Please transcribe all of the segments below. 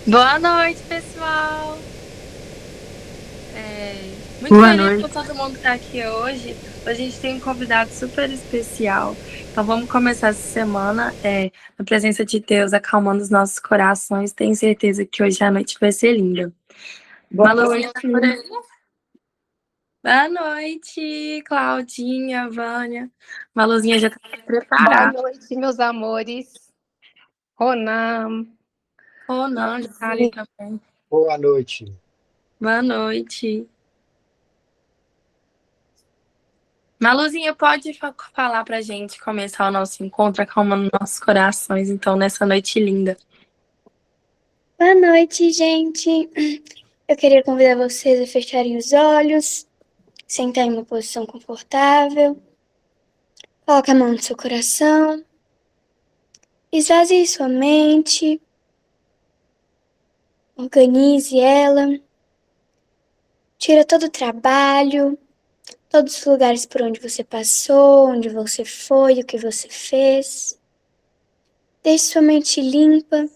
Boa noite, pessoal. Muito Boa feliz por noite. todo mundo estar aqui hoje. Hoje a gente tem um convidado super especial. Então vamos começar essa semana na presença de Deus, acalmando os nossos corações. Tenho certeza que hoje a noite vai ser linda. Boa Maluzinha tá noite. por aí? Boa noite, Claudinha, Vânia. Maluzinha já tá Boa preparada. noite, meus amores. Ronan, Ou não, já tá ali também. Boa noite. Boa noite. Maluzinha, pode falar pra gente começar o nosso encontro, acalmando nossos corações, então, nessa noite linda. Boa noite, gente. Eu queria convidar vocês a fecharem os olhos, sentar em uma posição confortável, coloque a mão no seu coração, esvazie sua mente, organize ela, tira todo o trabalho, todos os lugares por onde você passou, onde você foi, o que você fez. Deixe sua mente limpa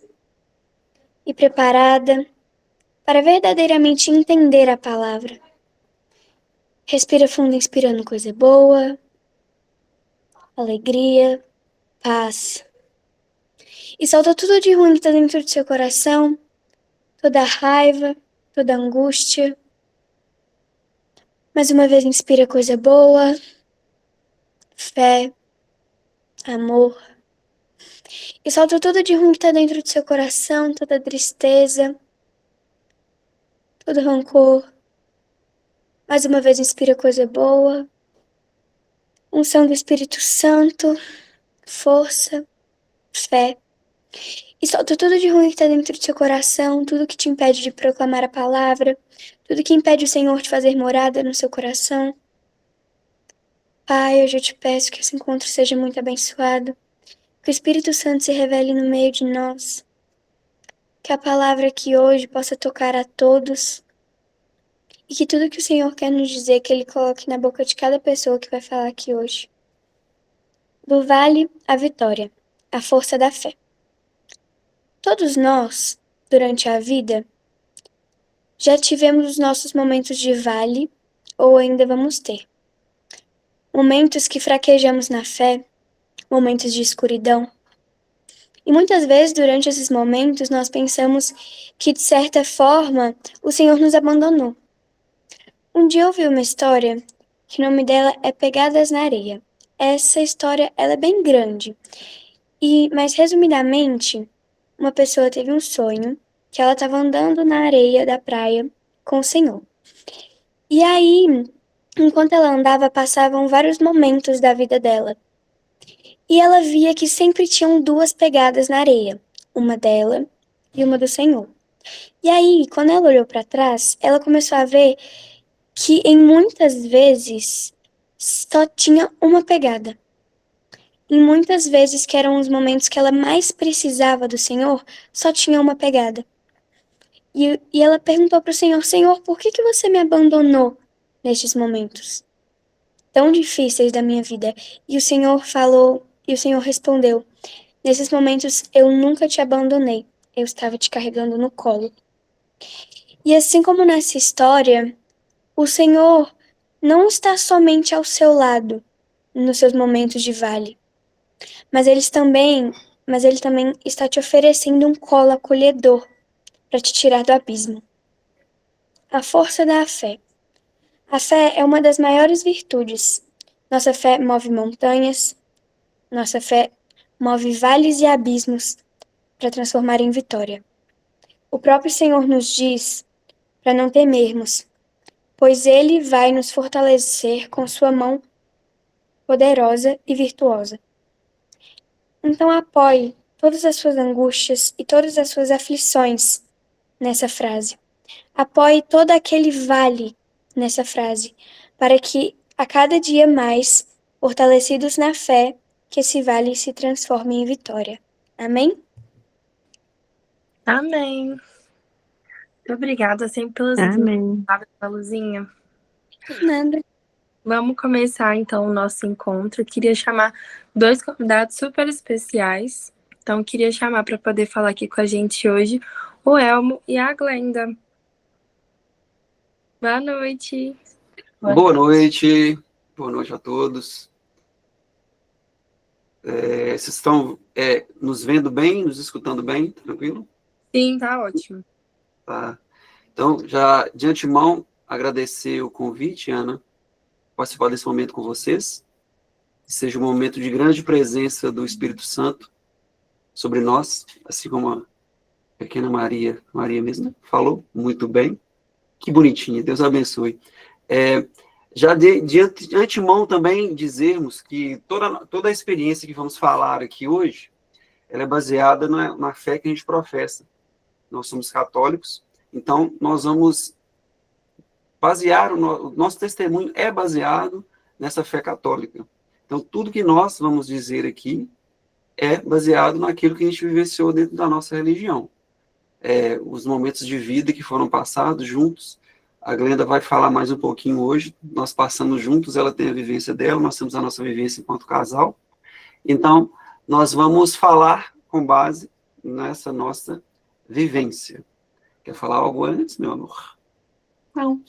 e preparada para verdadeiramente entender a palavra. Respira fundo, inspirando coisa boa, alegria, paz. E solta tudo de ruim que tá dentro do seu coração, toda a raiva, toda a angústia. Mais uma vez, inspira coisa boa, fé, amor. E solta tudo de ruim que tá dentro do seu coração, toda tristeza, todo rancor. Mais uma vez, inspira coisa boa, unção do Espírito Santo, força, fé. E solta tudo de ruim que tá dentro do seu coração, tudo que te impede de proclamar a palavra, tudo que impede o Senhor de fazer morada no seu coração. Pai, hoje eu te peço que esse encontro seja muito abençoado, que o Espírito Santo se revele no meio de nós, que a palavra aqui hoje possa tocar a todos e que tudo que o Senhor quer nos dizer, que Ele coloque na boca de cada pessoa que vai falar aqui hoje. Do vale à vitória, a força da fé. Todos nós, durante a vida, já tivemos os nossos momentos de vale ou ainda vamos ter. Momentos que fraquejamos na fé, momentos de escuridão. E muitas vezes, durante esses momentos, nós pensamos que, de certa forma, o Senhor nos abandonou. Um dia eu ouvi uma história que o nome dela é Pegadas na Areia. Essa história ela é bem grande. Mas, resumidamente, uma pessoa teve um sonho que ela estava andando na areia da praia com o Senhor. E aí, enquanto ela andava, passavam vários momentos da vida dela. E ela via que sempre tinham duas pegadas na areia, uma dela e uma do Senhor. E aí, quando ela olhou para trás, ela começou a ver que em muitas vezes só tinha uma pegada. Em muitas vezes que eram os momentos que ela mais precisava do Senhor, só tinha uma pegada. E ela perguntou para o Senhor: Senhor, por que você me abandonou nestes momentos tão difíceis da minha vida? E o Senhor falou, e o Senhor respondeu: nesses momentos eu nunca te abandonei, eu estava te carregando no colo. E assim como nessa história, o Senhor não está somente ao seu lado nos seus momentos de vale, mas ele também está te oferecendo um colo acolhedor para te tirar do abismo. A força da fé. A fé é uma das maiores virtudes. Nossa fé move montanhas, nossa fé move vales e abismos para transformar em vitória. O próprio Senhor nos diz para não temermos, pois Ele vai nos fortalecer com sua mão poderosa e virtuosa. Então apoie todas as suas angústias e todas as suas aflições nessa frase. Apoie todo aquele vale nessa frase, para que a cada dia mais, fortalecidos na fé, que esse vale se transforme em vitória. Amém? Amém. Muito obrigada sempre pelas lindas Amém. palavras, Maluzinha. Nada. Vamos começar, então, o nosso encontro. Eu queria chamar dois convidados super especiais. Então, queria chamar para poder falar aqui com a gente hoje o Elmo e a Glenda. Boa noite. Boa noite. Boa noite a todos. Vocês estão nos vendo bem, nos escutando bem? Tranquilo? Sim, tá ótimo. Tá. Então, já de antemão, agradecer o convite, Ana, participar desse momento com vocês. Que seja um momento de grande presença do Espírito Santo sobre nós, assim como a pequena Maria mesmo falou muito bem. Que bonitinha, Deus abençoe. Já de antemão também dizermos que toda a experiência que vamos falar aqui hoje, ela é baseada na fé que a gente professa. Nós somos católicos, então nós vamos basear, o nosso testemunho é baseado nessa fé católica. Então tudo que nós vamos dizer aqui é baseado naquilo que a gente vivenciou dentro da nossa religião. Os momentos de vida que foram passados juntos. A Glenda vai falar mais um pouquinho hoje. Nós passamos juntos, ela tem a vivência dela, nós temos a nossa vivência enquanto casal. Então, nós vamos falar com base nessa nossa vivência. Quer falar algo antes, meu amor? Não,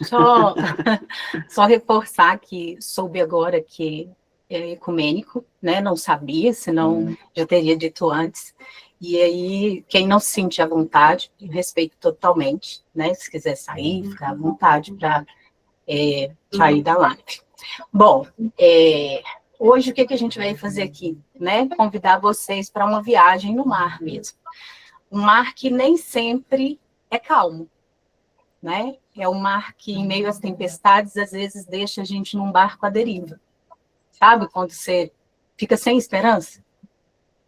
só reforçar que soube agora que é ecumênico, né? Não sabia, senão já teria dito antes. E aí, quem não se sentir à vontade, eu respeito totalmente, né? Se quiser sair, ficar à vontade para sair da live. Bom, hoje o que a gente vai fazer aqui, né? Convidar vocês para uma viagem no mar mesmo. Um mar que nem sempre é calmo, né? É um mar que, em meio às tempestades, às vezes deixa a gente num barco à deriva. Sabe quando você fica sem esperança?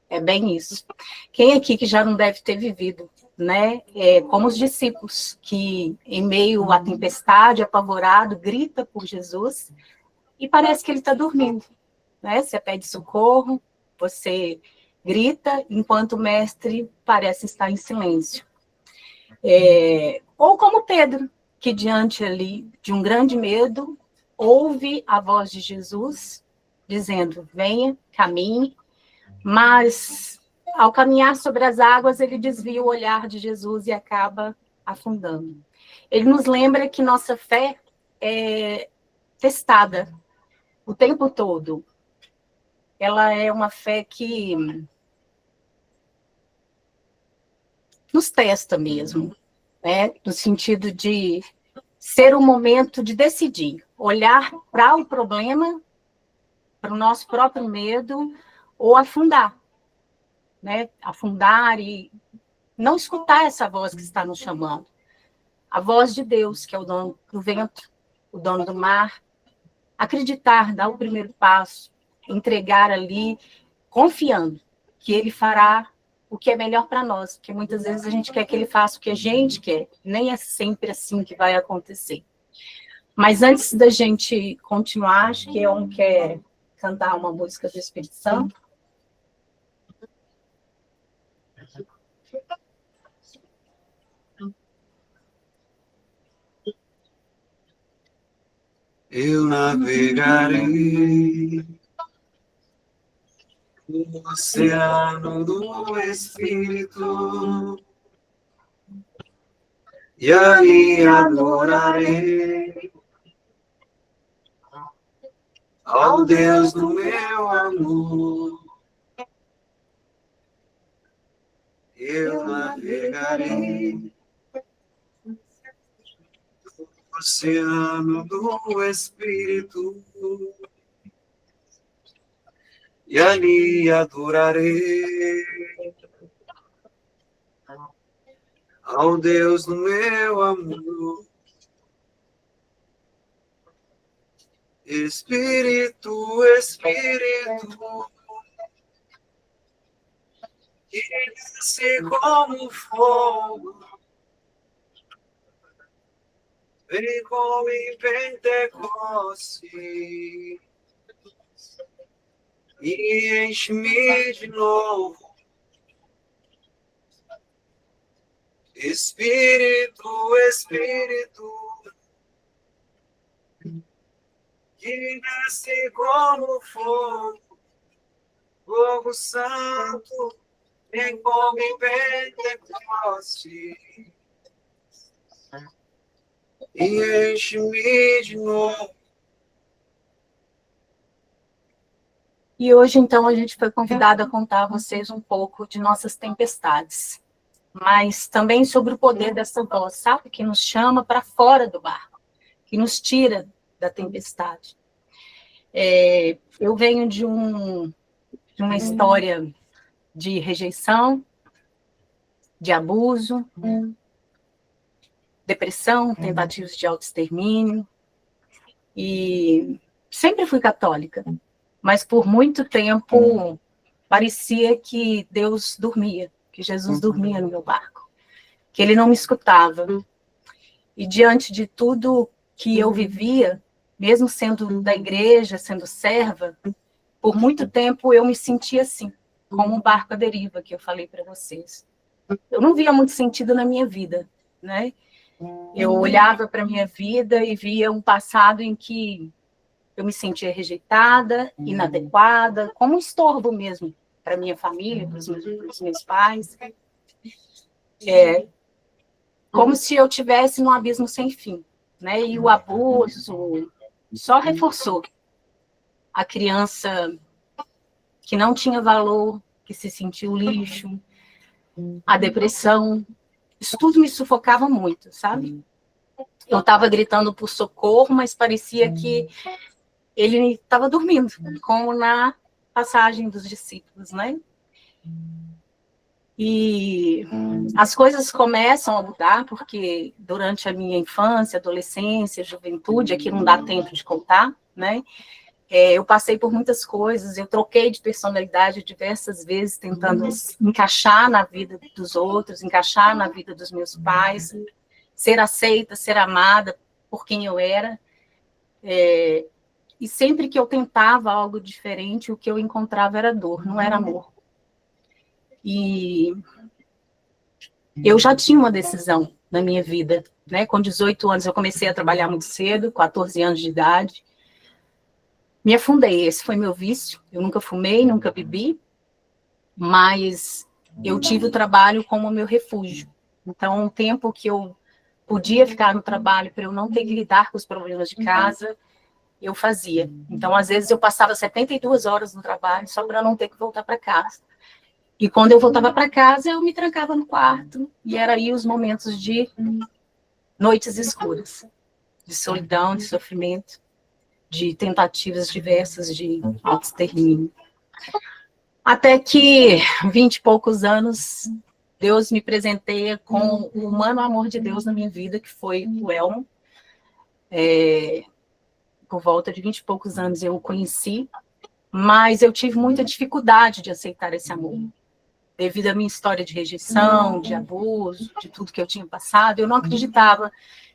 É bem isso. Quem aqui que já não deve ter vivido, né? Como os discípulos, que em meio à tempestade, apavorado, grita por Jesus e parece que ele está dormindo, né? Você pede socorro, você grita, enquanto o mestre parece estar em silêncio. Ou como Pedro, que diante ali de um grande medo, ouve a voz de Jesus, dizendo, venha, caminhe, mas ao caminhar sobre as águas, ele desvia o olhar de Jesus e acaba afundando. Ele nos lembra que nossa fé é testada o tempo todo. Ela é uma fé que nos testa mesmo, né? No sentido de ser um momento de decidir, olhar para o problema, para o nosso próprio medo, ou afundar, né? Afundar e não escutar essa voz que está nos chamando. A voz de Deus, que é o dono do vento, o dono do mar. Acreditar, dar o primeiro passo, entregar ali, confiando que ele fará o que é melhor para nós, porque muitas vezes a gente quer que ele faça o que a gente quer, nem é sempre assim que vai acontecer. Mas antes da gente continuar, acho que um quer cantar uma música do Espírito Santo. Eu navegarei no oceano do Espírito e aí adorarei ao Deus do meu amor. Eu navegarei no oceano do Espírito e ali adorarei ao Deus do meu amor. Espírito, Espírito, que desce como fogo, vem como em Pentecoste e enche-me de novo. Espírito, Espírito, que desce como fogo, fogo santo, e como em Pentecoste, e enche-me de novo. E hoje, então, a gente foi convidado a contar a vocês um pouco de nossas tempestades, mas também sobre o poder dessa voz, sabe? Que nos chama para fora do barco, que nos tira da tempestade. Eu venho de uma história de rejeição, de abuso, depressão, tentativas de autoextermínio, e sempre fui católica, mas por muito tempo parecia que Deus dormia, que Jesus dormia no meu barco, que ele não me escutava. E diante de tudo que eu vivia, mesmo sendo da igreja, sendo serva, por muito tempo eu me sentia assim, como um barco à deriva, que eu falei para vocês. Eu não via muito sentido na minha vida, né? Eu olhava para a minha vida e via um passado em que eu me sentia rejeitada, inadequada, como um estorvo mesmo para minha família, para os meus pais. Como se eu tivesse num abismo sem fim, né? E o abuso só reforçou a criança que não tinha valor, que se sentiu lixo, a depressão. Isso tudo me sufocava muito, sabe? Eu estava gritando por socorro, mas parecia que ele estava dormindo, como na passagem dos discípulos, né? E as coisas começam a mudar, porque durante a minha infância, adolescência, juventude, aqui não dá tempo de contar, né? Eu passei por muitas coisas, eu troquei de personalidade diversas vezes, tentando encaixar na vida dos outros, encaixar na vida dos meus pais, ser aceita, ser amada por quem eu era. E sempre que eu tentava algo diferente, o que eu encontrava era dor, não era amor. E eu já tinha uma decisão na minha vida, né? Com 18 anos eu comecei a trabalhar muito cedo, 14 anos de idade. Me afundei, esse foi meu vício. Eu nunca fumei, nunca bebi, mas eu tive o trabalho como meu refúgio. Então, um tempo que eu podia ficar no trabalho para eu não ter que lidar com os problemas de casa, eu fazia. Então, às vezes, eu passava 72 horas no trabalho só para não ter que voltar para casa. E quando eu voltava para casa, eu me trancava no quarto, e era aí os momentos de noites escuras, de solidão, de sofrimento, de tentativas diversas de autoextermínio. Até que, 20 e poucos anos, Deus me presenteia com o humano amor de Deus na minha vida, que foi o Elmo. Por volta de 20 e poucos anos eu o conheci, mas eu tive muita dificuldade de aceitar esse amor. Devido à minha história de rejeição, de abuso, de tudo que eu tinha passado, eu não acreditava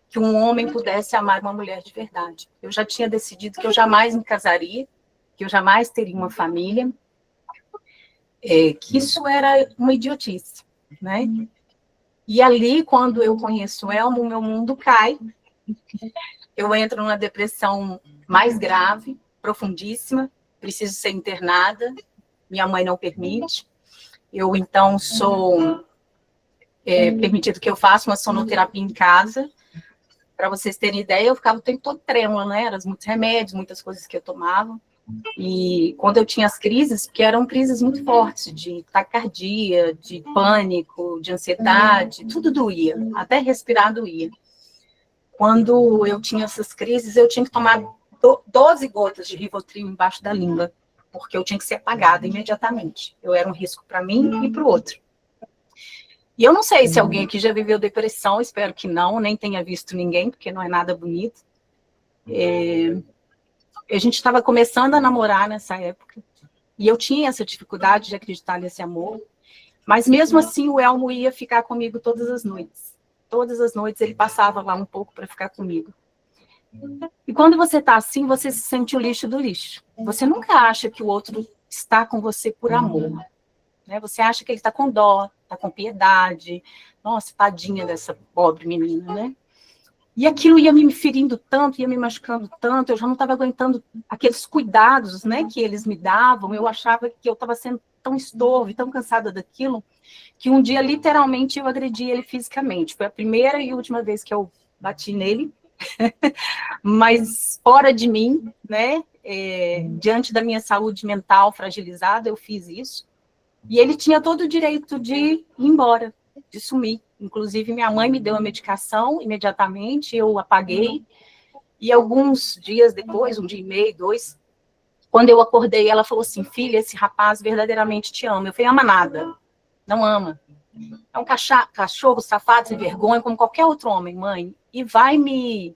que um homem pudesse amar uma mulher de verdade. Eu já tinha decidido que eu jamais me casaria, que eu jamais teria uma família, que isso era uma idiotice, né? E ali, quando eu conheço o Elmo, o meu mundo cai, eu entro numa depressão mais grave, profundíssima, preciso ser internada, minha mãe não permite. Eu, então, sou permitido que eu faça uma sonoterapia em casa. Para vocês terem ideia, eu ficava o tempo todo trêmula, né? Eram muitos remédios, muitas coisas que eu tomava. E quando eu tinha as crises, que eram crises muito fortes, de taquicardia, de pânico, de ansiedade, tudo doía, até respirar doía. Quando eu tinha essas crises, eu tinha que tomar 12 gotas de Rivotril embaixo da língua, porque eu tinha que ser apagada imediatamente. Eu era um risco para mim e para o outro. E eu não sei se alguém aqui já viveu depressão, espero que não, nem tenha visto ninguém, porque não é nada bonito. A gente estava começando a namorar nessa época, e eu tinha essa dificuldade de acreditar nesse amor, mas mesmo assim o Elmo ia ficar comigo todas as noites. Todas as noites ele passava lá um pouco para ficar comigo. E quando você está assim, você se sente o lixo do lixo. Você nunca acha que o outro está com você por amor, né? Você acha que ele está com dó, está com piedade. Nossa, tadinha dessa pobre menina, né? E aquilo ia me ferindo tanto, ia me machucando tanto, eu já não estava aguentando aqueles cuidados, né, que eles me davam. Eu achava que eu estava sendo tão estorvo, tão cansada daquilo, que um dia, literalmente, eu agredi ele fisicamente. Foi a primeira e última vez que eu bati nele, mas fora de mim, né, diante da minha saúde mental fragilizada, eu fiz isso. E ele tinha todo o direito de ir embora, de sumir. Inclusive, minha mãe me deu a medicação imediatamente, eu apaguei. E alguns dias depois, 1 dia e meio, 2, quando eu acordei, ela falou assim: filha, esse rapaz verdadeiramente te ama. Eu falei: ama nada, não ama. É um cachorro safado, sem vergonha, como qualquer outro homem, mãe. E vai me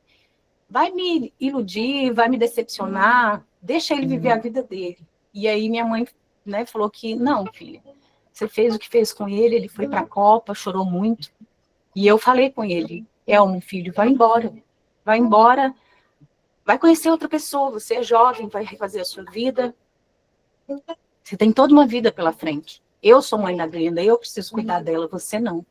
iludir, vai me decepcionar, deixa ele viver a vida dele. E aí minha mãe, né, falou que, não, filha, você fez o que fez com ele, ele foi para a Copa, chorou muito. E eu falei com ele: Elmo, filho, vai embora, vai conhecer outra pessoa, você é jovem, vai refazer a sua vida, você tem toda uma vida pela frente. Eu sou mãe da Glenda, eu preciso cuidar dela, você não.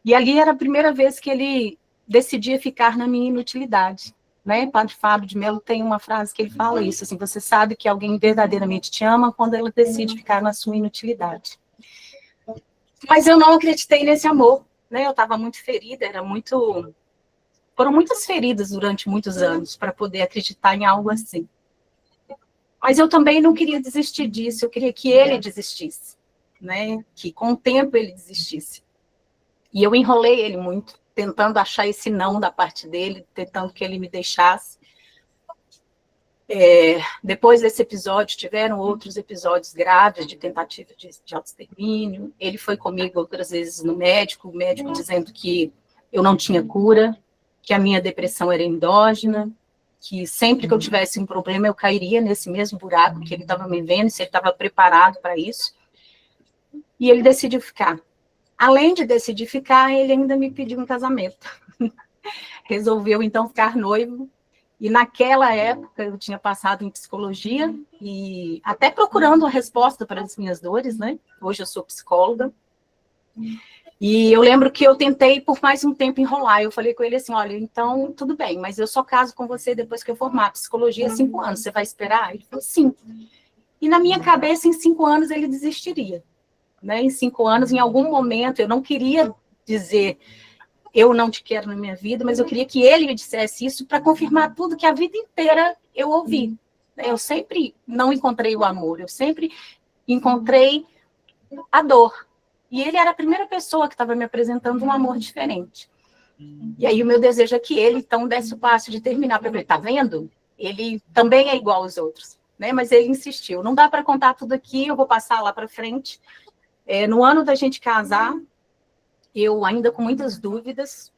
E ali era a primeira vez que ele decidia ficar na minha inutilidade. Né? Padre Fábio de Mello tem uma frase que ele fala isso, assim: você sabe que alguém verdadeiramente te ama quando ela decide ficar na sua inutilidade. Mas eu não acreditei nesse amor, né? Eu estava muito ferida, foram muitas feridas durante muitos anos para poder acreditar em algo assim. Mas eu também não queria desistir disso, eu queria que ele desistisse, né? Que com o tempo ele desistisse. E eu enrolei ele muito, tentando achar esse não da parte dele, tentando que ele me deixasse. Depois desse episódio, tiveram outros episódios graves de tentativa de autoextermínio. Ele foi comigo outras vezes no médico, o médico dizendo que eu não tinha cura, que a minha depressão era endógena, que sempre que eu tivesse um problema eu cairia nesse mesmo buraco que ele estava me vendo, se ele estava preparado para isso. E ele decidiu ficar. Além de decidir ficar, ele ainda me pediu um casamento. Resolveu, então, ficar noivo. E naquela época eu tinha passado em psicologia e até procurando a resposta para as minhas dores, né? Hoje eu sou psicóloga. E eu lembro que eu tentei por mais um tempo enrolar. Eu falei com ele assim: olha, então tudo bem, mas eu só caso com você depois que eu formar psicologia 5 anos. Você vai esperar? Ele falou: sim. E na minha cabeça, em 5 anos, ele desistiria. Né? Em 5 anos, em algum momento, eu não queria dizer eu não te quero na minha vida, mas eu queria que ele me dissesse isso para confirmar tudo que a vida inteira eu ouvi. Eu sempre não encontrei o amor, eu sempre encontrei a dor. E ele era a primeira pessoa que estava me apresentando um amor diferente. E aí o meu desejo é que ele, então, desse o passo de terminar. Para ele: tá vendo? Ele também é igual aos outros. Né? Mas ele insistiu: não dá para contar tudo aqui, eu vou passar lá para frente. No ano da gente casar, eu ainda com muitas dúvidas,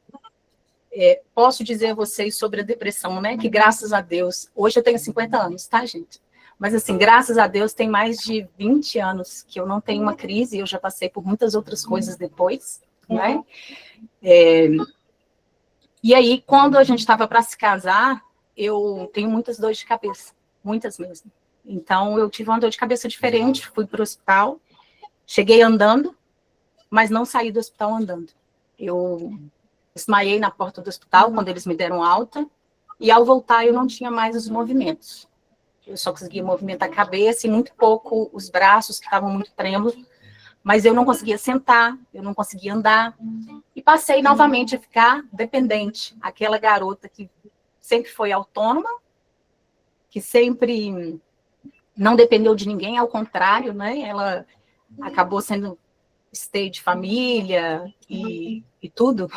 posso dizer a vocês sobre a depressão, né? Que graças a Deus, hoje eu tenho 50 anos, tá, gente? Mas assim, graças a Deus, tem mais de 20 anos que eu não tenho uma crise, eu já passei por muitas outras coisas depois, né? E aí, quando a gente estava para se casar, eu tenho muitas dores de cabeça, muitas mesmo. Então, eu tive uma dor de cabeça diferente, fui para o hospital, cheguei andando, mas não saí do hospital andando. Eu desmaiei na porta do hospital quando eles me deram alta, e ao voltar eu não tinha mais os movimentos. Eu só conseguia movimentar a cabeça e muito pouco os braços, que estavam muito trêmulos, mas eu não conseguia sentar, eu não conseguia andar, e passei novamente a ficar dependente. Aquela garota que sempre foi autônoma, que sempre não dependeu de ninguém, ao contrário, né? Ela acabou sendo stay de família e tudo,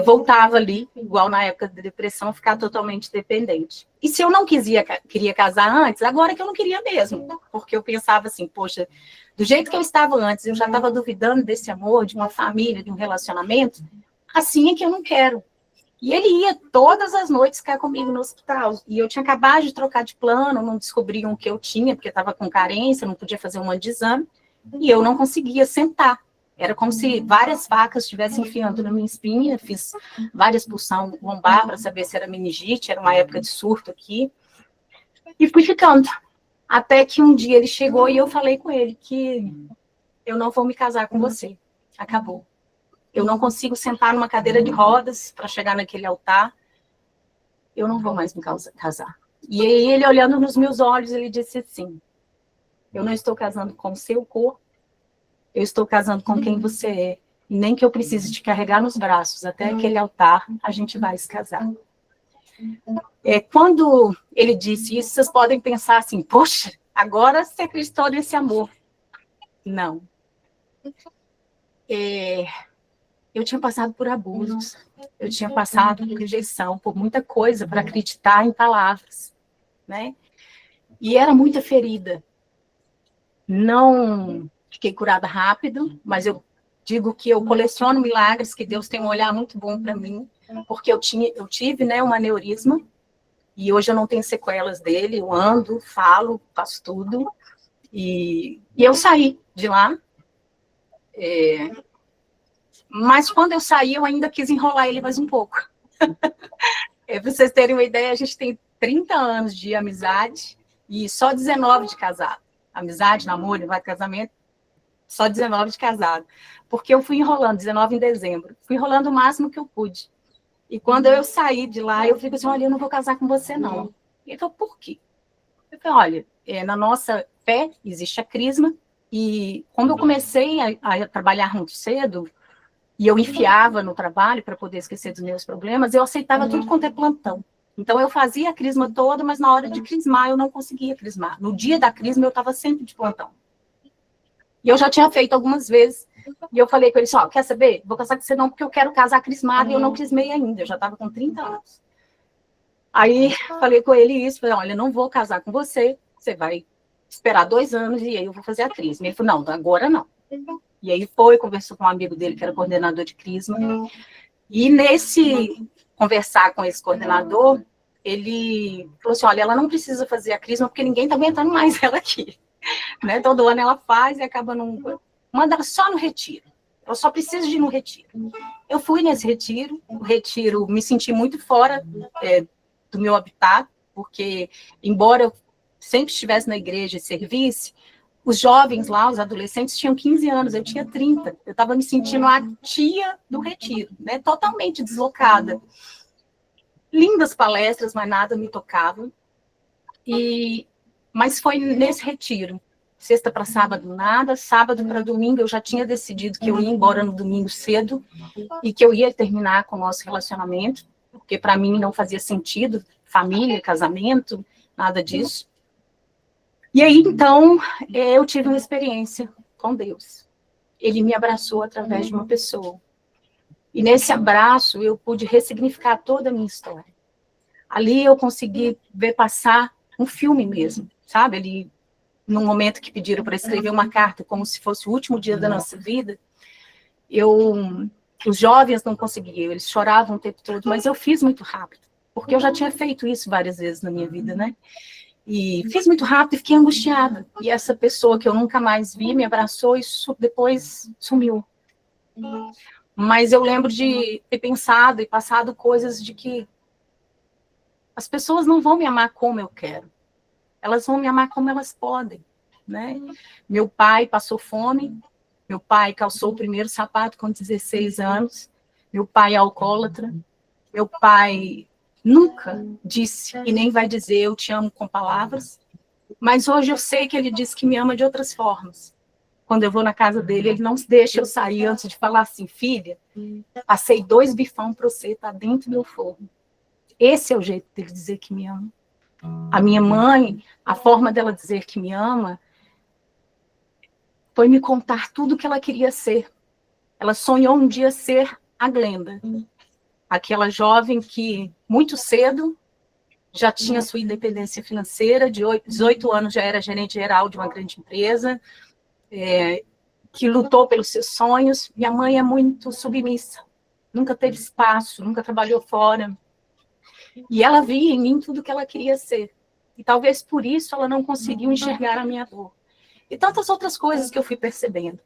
voltava ali, igual na época da depressão, ficar totalmente dependente. E se eu não queria casar antes, agora que eu não queria mesmo, porque eu pensava assim: poxa, do jeito que eu estava antes, eu já estava duvidando desse amor, de uma família, de um relacionamento, assim é que eu não quero. E ele ia todas as noites ficar comigo no hospital, e eu tinha acabado de trocar de plano, não descobriam o que eu tinha, porque estava com carência, não podia fazer um monte de exame, e eu não conseguia sentar. Era como se várias facas estivessem enfiando na minha espinha. Fiz várias pulsão lombar para saber se era meningite, era uma época de surto aqui. E fui ficando. Até que um dia ele chegou e eu falei com ele que eu não vou me casar com você. Acabou. eu não consigo sentar numa cadeira de rodas para chegar naquele altar, eu não vou mais me casar. E aí ele, olhando nos meus olhos, ele disse assim, eu não estou casando com o seu corpo, eu estou casando com quem você é, e nem que eu precise te carregar nos braços até aquele altar, a gente vai se casar. Quando ele disse isso, vocês podem pensar assim, poxa, agora você acreditou nesse amor. Não. Eu tinha passado por abusos, eu tinha passado por rejeição, por muita coisa, para acreditar em palavras, né? E era muita ferida. Não fiquei curada rápido, mas eu digo que eu coleciono milagres, que Deus tem um olhar muito bom para mim, porque eu tive, né, um aneurisma, e hoje eu não tenho sequelas dele, eu ando, falo, faço tudo, e eu saí de lá, mas quando eu saí, eu ainda quis enrolar ele mais um pouco. Para vocês terem uma ideia, a gente tem 30 anos de amizade e só 19 de casado. Amizade, namoro, vai casamento, só 19 de casado. Porque eu fui enrolando, 19 em dezembro. Fui enrolando o máximo que eu pude. E quando eu saí de lá, eu fico assim, olha, eu não vou casar com você, não. E ele falou, por quê? Eu falei, olha, na nossa fé existe a crisma, e quando eu comecei a trabalhar muito cedo, e eu enfiava no trabalho para poder esquecer dos meus problemas, eu aceitava tudo quanto é plantão. Então, eu fazia a crisma toda, mas na hora de crismar, eu não conseguia crismar. No dia da crisma, eu estava sempre de plantão. E eu já tinha feito algumas vezes. E eu falei com ele, quer saber? Vou casar com você não, porque eu quero casar crismada, e eu não crismei ainda. Eu já estava com 30 anos. Aí, falei com ele isso. Falei, olha, não vou casar com você. Você vai esperar 2 anos, e aí eu vou fazer a crisma. Ele falou, não, agora não. E aí conversou com um amigo dele, que era coordenador de crisma. E nesse conversar com esse coordenador, ele falou assim, olha, ela não precisa fazer a crisma, porque ninguém está aguentando mais ela aqui. Né? Todo ano ela faz e acaba não... Manda ela só no retiro. Ela só precisa de ir no retiro. Eu fui nesse retiro, me senti muito fora do meu habitat, porque, embora eu sempre estivesse na igreja e servisse, os jovens lá, os adolescentes, tinham 15 anos, eu tinha 30. Eu estava me sentindo a tia do retiro, né? Totalmente deslocada. Lindas palestras, mas nada me tocava. Mas foi nesse retiro. Sexta para sábado, nada. Sábado para domingo, eu já tinha decidido que eu ia embora no domingo cedo e que eu ia terminar com o nosso relacionamento, porque para mim não fazia sentido família, casamento, nada disso. E aí, então, eu tive uma experiência com Deus. Ele me abraçou através de uma pessoa. E nesse abraço, eu pude ressignificar toda a minha história. Ali eu consegui ver passar um filme mesmo, sabe? Ali, num momento que pediram para escrever uma carta, como se fosse o último dia da nossa vida, os jovens não conseguiam, eles choravam o tempo todo, mas eu fiz muito rápido, porque eu já tinha feito isso várias vezes na minha vida, né? E fiz muito rápido e fiquei angustiada. E essa pessoa que eu nunca mais vi me abraçou e depois sumiu. Mas eu lembro de ter pensado e passado coisas de que as pessoas não vão me amar como eu quero. Elas vão me amar como elas podem, né? Meu pai passou fome. Meu pai calçou o primeiro sapato com 16 anos. Meu pai é alcoólatra. Meu pai nunca disse e nem vai dizer eu te amo com palavras, mas hoje eu sei que ele diz que me ama de outras formas. Quando eu vou na casa dele, ele não deixa eu sair antes de falar assim, filha, passei 2 bifão para você, tá dentro do meu forno. Esse é o jeito dele dizer que me ama. A minha mãe, a forma dela dizer que me ama, foi me contar tudo o que ela queria ser. Ela sonhou um dia ser a Glenda. Aquela jovem que, muito cedo, já tinha sua independência financeira, de 18 anos já era gerente geral de uma grande empresa, que lutou pelos seus sonhos. Minha mãe é muito submissa, nunca teve espaço, nunca trabalhou fora. E ela via em mim tudo que ela queria ser. E talvez por isso ela não conseguiu enxergar a minha dor. E tantas outras coisas que eu fui percebendo.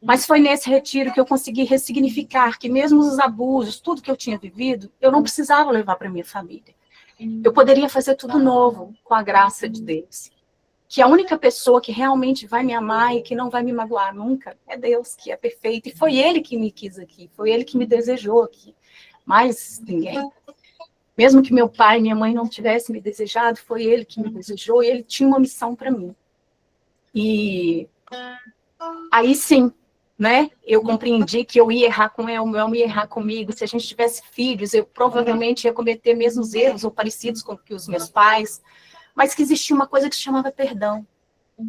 Mas foi nesse retiro que eu consegui ressignificar que mesmo os abusos, tudo que eu tinha vivido, eu não precisava levar para minha família. Eu poderia fazer tudo novo com a graça de Deus. que a única pessoa que realmente vai me amar e que não vai me magoar nunca é Deus, que é perfeito. E foi Ele que me quis aqui, foi Ele que me desejou aqui. Mais ninguém. Mesmo que meu pai e minha mãe não tivessem me desejado, foi Ele que me desejou e Ele tinha uma missão para mim. E aí sim, né? Eu compreendi que eu ia errar com ele, o Elmo ia errar comigo. Se a gente tivesse filhos, eu provavelmente ia cometer mesmos erros ou parecidos com que os meus pais, mas que existia uma coisa que se chamava perdão.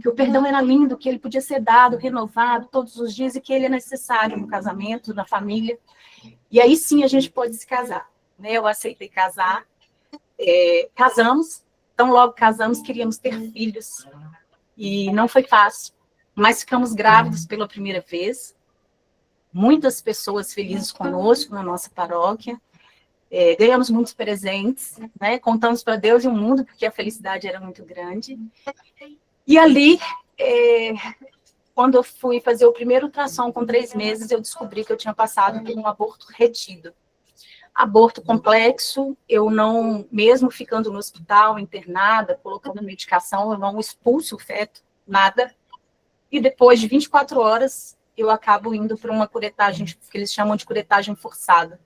Que o perdão era lindo, que ele podia ser dado, renovado todos os dias e que ele é necessário no casamento, na família. E aí sim a gente pode se casar. Né? Eu aceitei casar, casamos, então logo casamos, queríamos ter filhos. E não foi fácil, mas ficamos grávidos pela primeira vez. Muitas pessoas felizes conosco na nossa paróquia. Ganhamos muitos presentes, né? Contamos para Deus e o mundo, porque a felicidade era muito grande. E ali, quando eu fui fazer o primeiro ultrassom com 3 meses, eu descobri que eu tinha passado por um aborto retido. Aborto complexo, eu não, mesmo ficando no hospital, internada, colocando medicação, eu não expulso o feto, nada. E depois de 24 horas, eu acabo indo para uma curetagem, que eles chamam de curetagem forçada.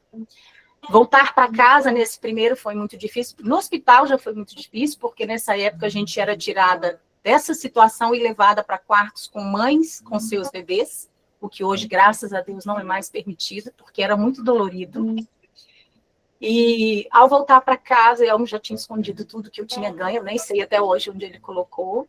Voltar para casa nesse primeiro foi muito difícil. No hospital já foi muito difícil, porque nessa época a gente era tirada dessa situação e levada para quartos com mães, com seus bebês, o que hoje, graças a Deus, não é mais permitido, porque era muito dolorido. E ao voltar para casa, Elmo já tinha escondido tudo que eu tinha ganho, nem sei até hoje onde ele colocou.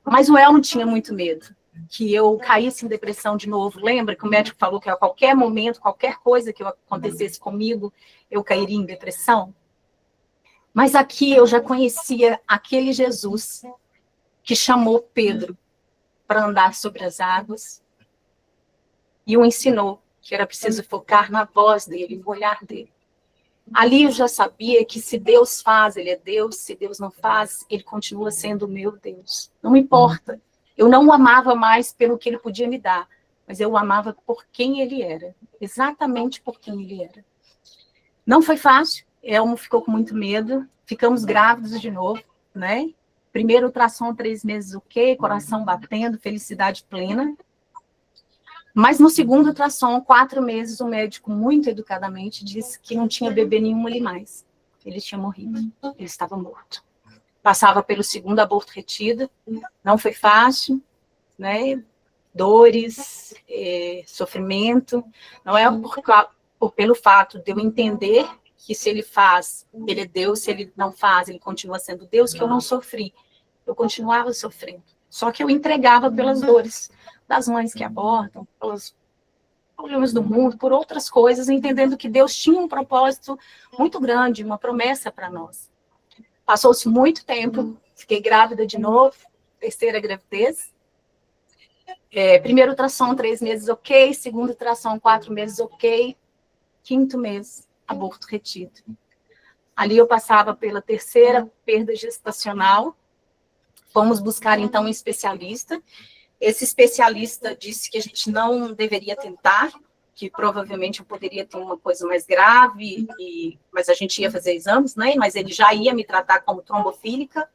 Mas o Elmo tinha muito medo que eu caísse em depressão de novo. Lembra que o médico falou que a qualquer momento, qualquer coisa que acontecesse comigo, eu cairia em depressão? Mas aqui eu já conhecia aquele Jesus que chamou Pedro para andar sobre as águas e o ensinou que era preciso focar na voz dele, no olhar dele. Ali eu já sabia que se Deus faz, ele é Deus, se Deus não faz, ele continua sendo o meu Deus. Não importa. Eu não o amava mais pelo que ele podia me dar, mas eu o amava por quem ele era, exatamente por quem ele era. Não foi fácil, Elmo ficou com muito medo, ficamos grávidos de novo, né? Primeiro ultrassom, 3 meses ok, coração batendo, felicidade plena. Mas no segundo ultrassom, 4 meses, o médico, muito educadamente, disse que não tinha bebê nenhum ali mais. Ele tinha morrido, ele estava morto. Passava pelo segundo aborto retido, não foi fácil, né? Dores, sofrimento. Não é pelo fato de eu entender que se ele faz, ele é Deus, se ele não faz, ele continua sendo Deus, que eu não sofri. Eu continuava sofrendo. Só que eu entregava pelas dores das mães que abortam, pelos problemas do mundo, por outras coisas, entendendo que Deus tinha um propósito muito grande, uma promessa para nós. Passou-se muito tempo, fiquei grávida de novo, terceira gravidez. Primeiro ultrassom, 3 meses ok, segundo ultrassom, 4 meses ok, 5º mês, aborto retido. Ali eu passava pela terceira perda gestacional, fomos buscar então um especialista. Esse especialista disse que a gente não deveria tentar, que provavelmente eu poderia ter uma coisa mais grave, mas a gente ia fazer exames, né? Mas ele já ia me tratar como trombofílica,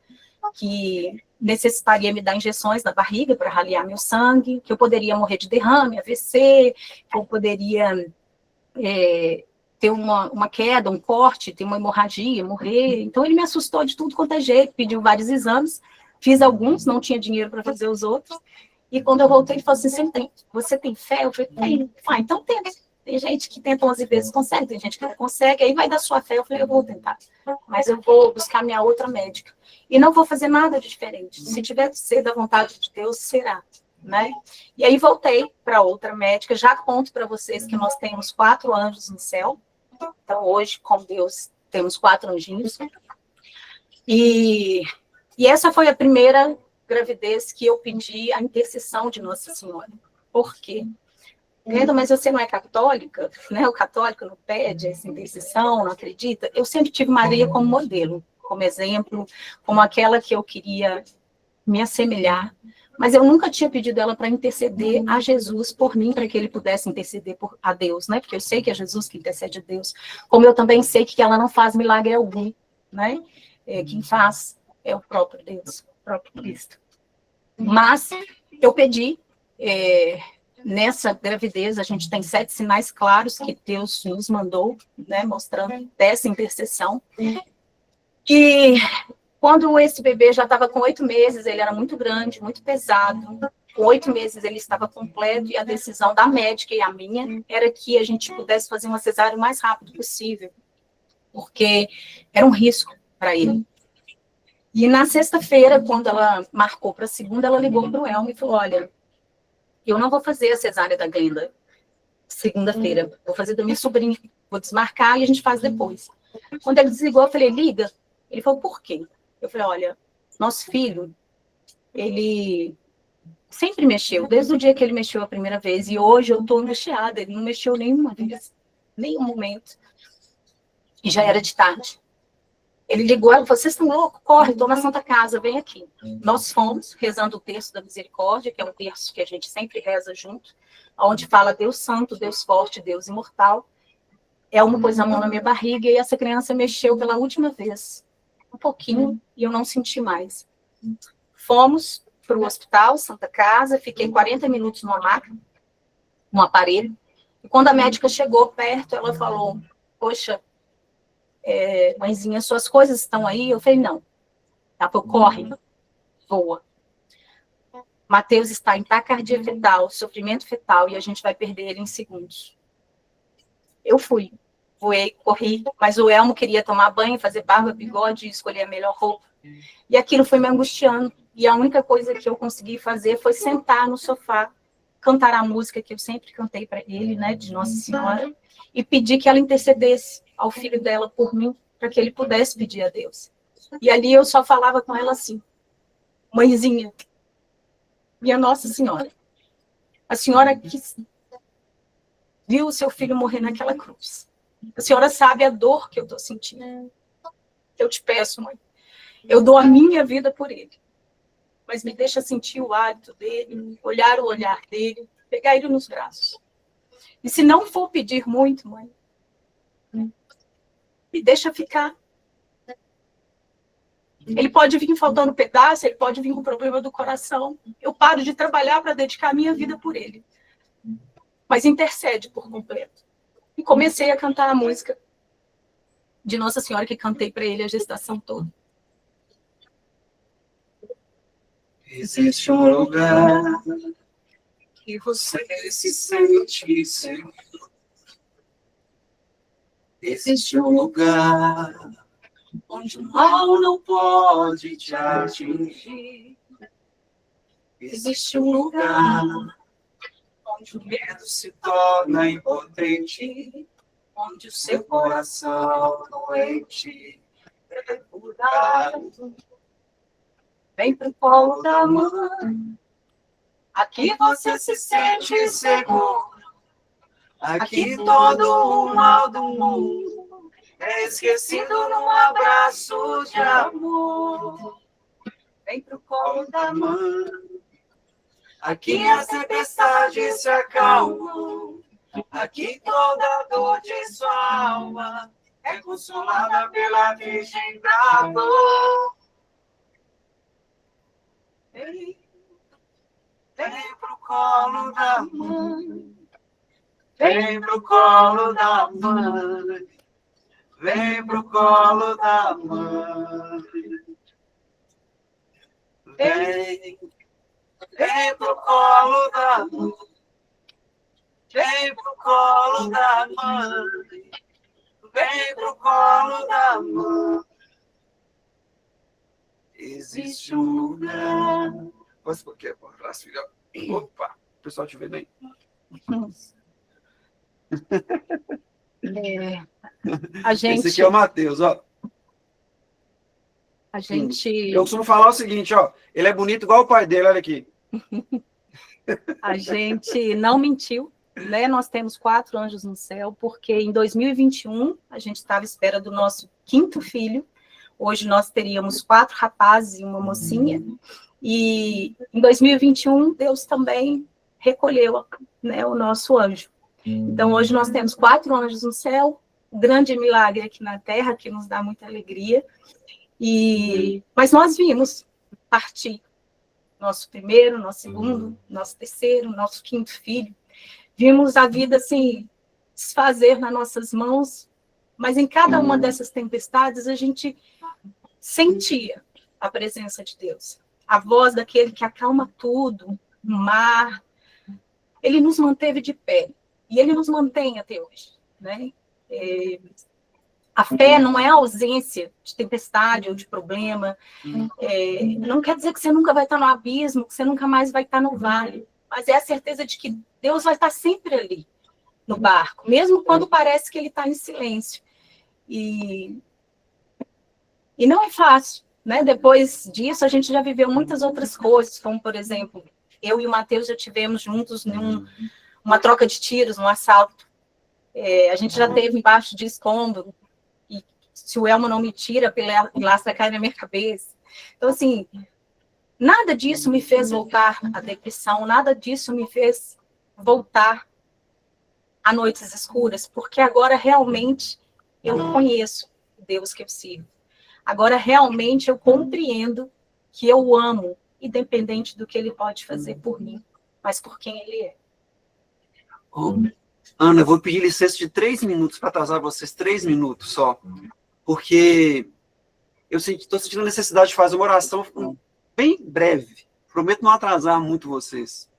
que necessitaria me dar injeções na barriga para raliar meu sangue, que eu poderia morrer de derrame, AVC, que eu poderia ter uma queda, um corte, ter uma hemorragia, morrer. Então ele me assustou de tudo quanto é jeito, pediu vários exames, fiz alguns, não tinha dinheiro para fazer os outros. E quando eu voltei, ele falou assim, você tem fé? Eu falei, tem. Então tenta. Tem gente que tenta 11 vezes, consegue. Tem gente que não consegue, aí vai dar sua fé. Eu falei, eu vou tentar. Mas eu vou buscar minha outra médica. E não vou fazer nada de diferente. Se tiver que ser da vontade de Deus, será. Né? E aí voltei para outra médica. Já conto para vocês que nós temos 4 anjos no céu. Então, hoje, com Deus, temos 4 anjinhos. E essa foi a primeira gravidez que eu pedi a intercessão de Nossa Senhora. Por quê? Pedro, mas você não é católica? Né? O católico não pede essa intercessão, não acredita? Eu sempre tive Maria como modelo, como exemplo, como aquela que eu queria me assemelhar. Mas eu nunca tinha pedido ela para interceder a Jesus por mim, para que ele pudesse interceder a Deus, né? Porque eu sei que é Jesus que intercede a Deus. Como eu também sei que ela não faz milagre algum, né? Quem faz é o próprio Deus, o próprio Cristo. Mas eu pedi, nessa gravidez, a gente tem 7 sinais claros que Deus nos mandou, né, mostrando dessa intercessão. E quando esse bebê já estava com 8 meses, ele era muito grande, muito pesado. Com 8 meses ele estava completo, e a decisão da médica e a minha era que a gente pudesse fazer uma cesárea o mais rápido possível, porque era um risco para ele. E na sexta-feira, quando ela marcou para a segunda, ela ligou para o Elmo e falou: olha, eu não vou fazer a cesárea da Glenda segunda-feira, vou fazer da minha sobrinha, vou desmarcar e a gente faz depois. Quando ele desligou, eu falei: liga. Ele falou: por quê? Eu falei: olha, nosso filho, ele sempre mexeu, desde o dia que ele mexeu a primeira vez, e hoje eu estou angustiada, ele não mexeu nenhuma vez, nenhum momento. E já era de tarde. Ele ligou, ela falou: vocês estão loucos? Corre, estou na Santa Casa, vem aqui. Nós fomos rezando o terço da misericórdia, que é um terço que a gente sempre reza junto, onde fala Deus Santo, Deus Forte, Deus Imortal. Elmo pôs a mão na minha barriga e essa criança mexeu pela última vez. Um pouquinho, e eu não senti mais. Fomos para o hospital, Santa Casa, fiquei 40 minutos numa maca, um aparelho, e quando a médica chegou perto, ela falou: poxa, mãezinha, suas coisas estão aí? Eu falei: não. Ela falou: corre, voa. Mateus está em taquicardia fetal, sofrimento fetal, e a gente vai perder ele em segundos. Eu fui, voei, corri, mas o Elmo queria tomar banho, fazer barba, bigode, escolher a melhor roupa. E aquilo foi me angustiando. E a única coisa que eu consegui fazer foi sentar no sofá, cantar a música que eu sempre cantei para ele, né, de Nossa Senhora, e pedir que ela intercedesse ao filho dela por mim, para que ele pudesse pedir a Deus. E ali eu só falava com ela assim: mãezinha, minha Nossa Senhora, a senhora que viu o seu filho morrer naquela cruz, a senhora sabe a dor que eu estou sentindo. Eu te peço, mãe, eu dou a minha vida por ele, mas me deixa sentir o hálito dele, olhar o olhar dele, pegar ele nos braços. E se não for pedir muito, mãe, me deixa ficar. Ele pode vir faltando pedaço, ele pode vir com problema do coração. Eu paro de trabalhar para dedicar a minha vida por ele. Mas intercede por completo. E comecei a cantar a música de Nossa Senhora, que cantei para ele a gestação toda. Existe um lugar que você se sente seguro. Existe um lugar onde o mal não pode te atingir. Existe um lugar onde o medo se torna impotente, onde o seu coração doente é curado. Vem pro colo da mãe, aqui você se sente seguro. Aqui todo o mal do mundo é esquecido num abraço de amor. Vem pro colo da mãe, aqui as tempestades se acalmam. Aqui toda dor de sua alma é consolada pela Virgem da Dor. Vem pro colo da mãe. Vem pro colo da mãe, vem pro colo da mãe. Vem pro colo da mãe, vem pro colo da mãe, vem pro colo da mãe. Existe um lugar. Posso por quê? Opa, o pessoal te vê bem. A gente, esse aqui é o Mateus, ó. A gente... Eu costumo falar o seguinte, ó. Ele é bonito igual o pai dele, olha aqui. A gente não mentiu, né? Nós temos 4 anjos no céu, porque em 2021 a gente estava à espera do nosso 5º filho. Hoje nós teríamos 4 rapazes e uma mocinha. E em 2021 Deus também recolheu, né, o nosso anjo. Então, hoje nós temos 4 anjos no céu, um grande milagre aqui na terra, que nos dá muita alegria. Mas nós vimos partir nosso primeiro, nosso segundo, nosso terceiro, nosso quinto filho. Vimos a vida assim desfazer nas nossas mãos, mas em cada uma dessas tempestades a gente sentia a presença de Deus, a voz daquele que acalma tudo, o mar. Ele nos manteve de pé e ele nos mantém até hoje, né? A fé não é a ausência de tempestade ou de problema. Não quer dizer que você nunca vai estar no abismo, que você nunca mais vai estar no vale, mas é a certeza de que Deus vai estar sempre ali no barco, mesmo quando parece que ele está em silêncio. E não é fácil, né? Depois disso, a gente já viveu muitas outras coisas, como, por exemplo, eu e o Matheus já tivemos juntos uma troca de tiros, um assalto. A gente já teve embaixo de escombro, e se o Elmo não me tira, a pilastra cai na minha cabeça. Então, assim, nada disso me fez voltar à depressão, nada disso me fez voltar a noites escuras, porque agora realmente eu conheço o Deus que eu sirvo. Agora realmente eu compreendo que eu o amo, independente do que ele pode fazer por mim, mas por quem ele é. Ana, eu vou pedir licença de 3 minutos para atrasar vocês, 3 minutos só, porque eu estou sentindo a necessidade de fazer uma oração bem breve. Prometo não atrasar muito vocês.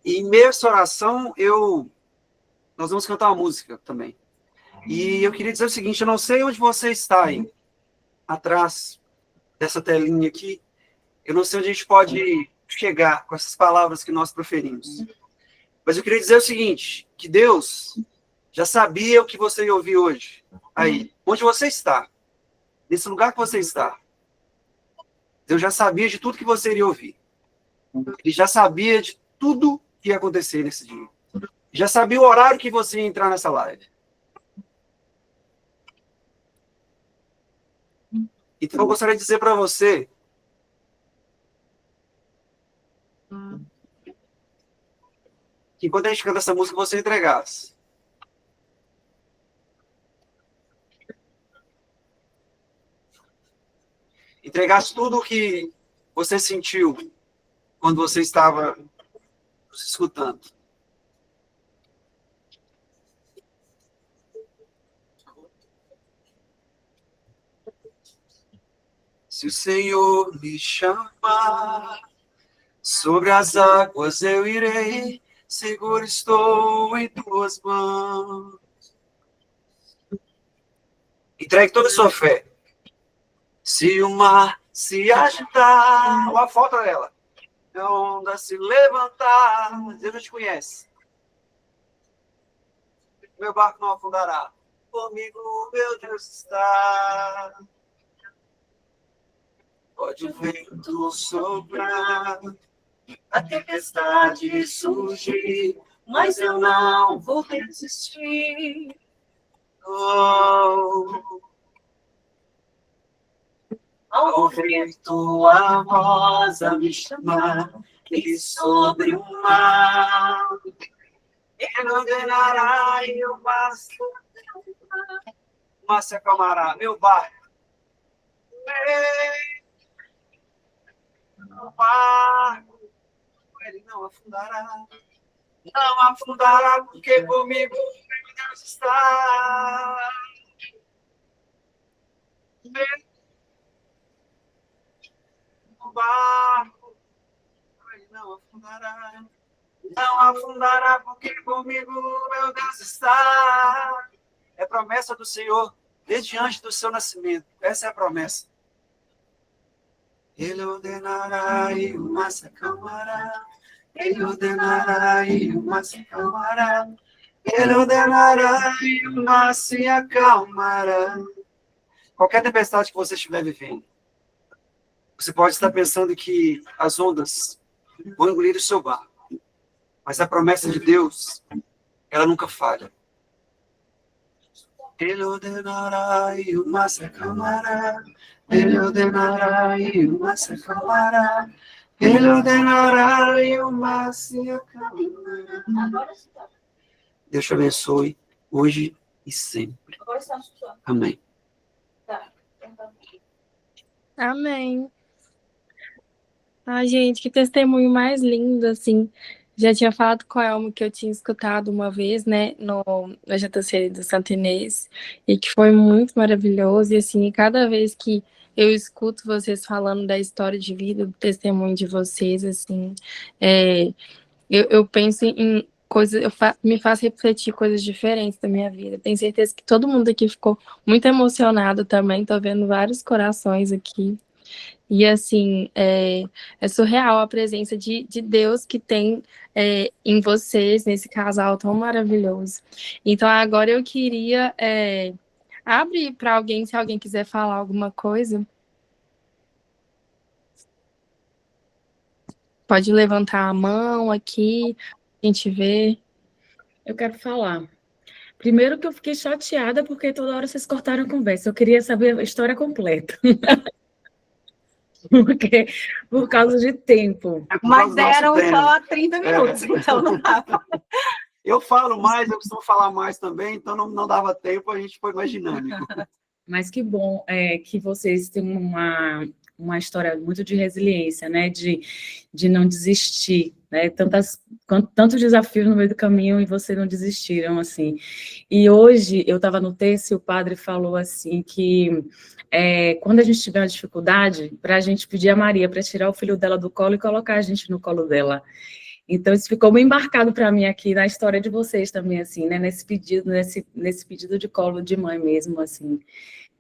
E em meio a essa oração, nós vamos cantar uma música também. E eu queria dizer o seguinte, eu não sei onde você está aí, atrás dessa telinha aqui, eu não sei onde a gente pode chegar com essas palavras que nós proferimos. Mas eu queria dizer o seguinte, que Deus já sabia o que você ia ouvir hoje. Aí, onde você está, nesse lugar que você está, Deus já sabia de tudo que você iria ouvir. Ele já sabia de tudo que ia acontecer nesse dia. Já sabia o horário que você ia entrar nessa live. Então, eu gostaria de dizer para você que quando a gente canta essa música, você entregasse. Entregasse tudo o que você sentiu quando você estava nos escutando. Se o Senhor me chamar, sobre as águas eu irei, seguro estou em tuas mãos. Entregue toda a sua fé. Se o mar se agitar, olha a foto dela, a onda se levantar, Deus não te conhece. Meu barco não afundará, comigo meu Deus está. Pode o vento soprar, a tempestade surgir, mas eu não vou resistir. Oh. Ao ouvir tua voz a me chamar, e sobre o mar, ele ordenará e o mar se acalmará. Meu barco, meu barco, ele não afundará. Não afundará, porque comigo Deus está. Meu barco, ele não afundará. Não afundará, porque comigo meu Deus está. É promessa do Senhor desde antes do seu nascimento. Essa é a promessa. Ele ordenará e o mar se acalmará. Ele ordenará e o mar se acalmará. Ele ordenará e o mar se acalmará. Qualquer tempestade que você estiver vivendo, você pode estar pensando que as ondas vão engolir o seu barco. Mas a promessa de Deus, ela nunca falha. Ele ordenará e o mar se acalmará. Ele ordenará e o mar se acalmará. Ele ordenará e o mar se acalmará. Deus te abençoe hoje e sempre. Amém. Amém. Ai, gente, que testemunho mais lindo, assim. Já tinha falado com a Elma que eu tinha escutado uma vez, né, na JTC do Santo Inês, e que foi muito maravilhoso. E, assim, cada vez que eu escuto vocês falando da história de vida, do testemunho de vocês, assim, é, eu penso em coisas, me faz refletir coisas diferentes da minha vida. Tenho certeza que todo mundo aqui ficou muito emocionado também. Tô vendo vários corações aqui. E assim, é surreal a presença de Deus que tem em vocês, nesse casal tão maravilhoso. Então, agora eu queria abrir para alguém, se alguém quiser falar alguma coisa, pode levantar a mão aqui, a gente vê. Eu quero falar. Primeiro que eu fiquei chateada porque toda hora vocês cortaram a conversa. Eu queria saber a história completa. Porque, por causa de tempo. Mas eram só 30 minutos, então não dava. Eu falo mais, eu costumo falar mais também, então não dava tempo, a gente foi mais dinâmico. Mas que bom que vocês têm uma história muito de resiliência, né? De não desistir, né? Tantos desafios no meio do caminho e vocês não desistiram, assim. E hoje, eu estava no texto e o padre falou assim que quando a gente tiver uma dificuldade, para a gente pedir a Maria para tirar o filho dela do colo e colocar a gente no colo dela. Então, isso ficou bem embarcado para mim aqui na história de vocês também, assim, né? Nesse pedido de colo de mãe mesmo, assim.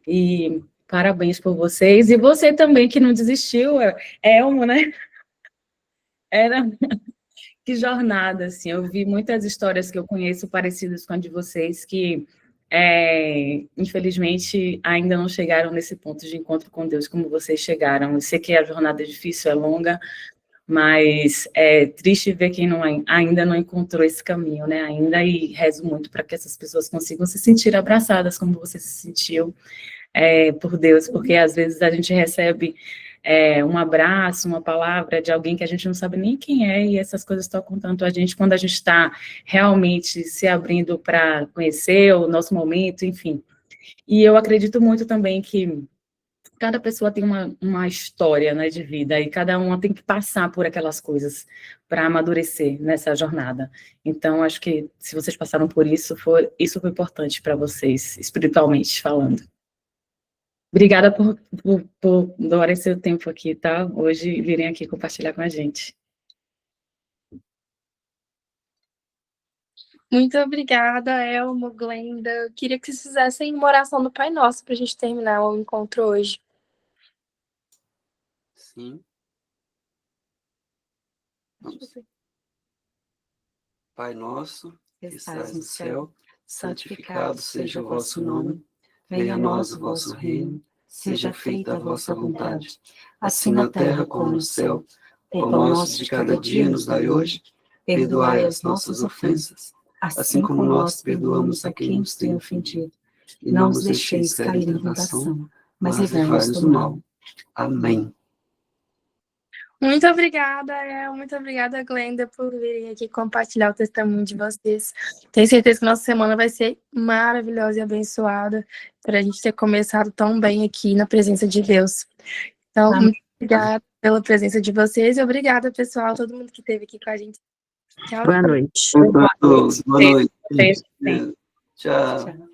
E parabéns por vocês. E você também, que não desistiu, Elmo, né? Que jornada, assim. Eu vi muitas histórias que eu conheço parecidas com a de vocês, que, infelizmente, ainda não chegaram nesse ponto de encontro com Deus como vocês chegaram. Eu sei que a jornada é difícil, é longa, mas é triste ver quem ainda não encontrou esse caminho, né? Ainda, e rezo muito para que essas pessoas consigam se sentir abraçadas como você se sentiu por Deus, porque às vezes a gente recebe um abraço, uma palavra de alguém que a gente não sabe nem quem é, e essas coisas tocam tanto a gente quando a gente está realmente se abrindo para conhecer o nosso momento, enfim. E eu acredito muito também que cada pessoa tem uma história, né, de vida, e cada uma tem que passar por aquelas coisas para amadurecer nessa jornada. Então, acho que se vocês passaram por isso foi importante para vocês, espiritualmente falando. Obrigada por doarem seu tempo aqui, tá? Hoje virem aqui compartilhar com a gente. Muito obrigada, Elmo, Glenda. Eu queria que vocês fizessem uma oração do Pai Nosso para a gente terminar o encontro hoje. Sim. Vamos. Pai nosso, que estás no céu, santificado seja o vosso nome. Venha a nós o vosso reino. Seja feita a vossa vontade, assim na terra como no céu. O pão nosso de cada dia nos dai hoje. Perdoai as nossas ofensas, assim como nós perdoamos a quem nos tem ofendido. E não nos deixeis cair em tentação, mas livrai-nos do mal. Amém. Muito obrigada, muito obrigada, Glenda, por virem aqui compartilhar o testemunho de vocês. Tenho certeza que nossa semana vai ser maravilhosa e abençoada, para a gente ter começado tão bem aqui na presença de Deus. Então, muito obrigada pela presença de vocês e obrigada, pessoal, todo mundo que esteve aqui com a gente. Tchau. Boa noite. Boa noite. Beijo. Tchau.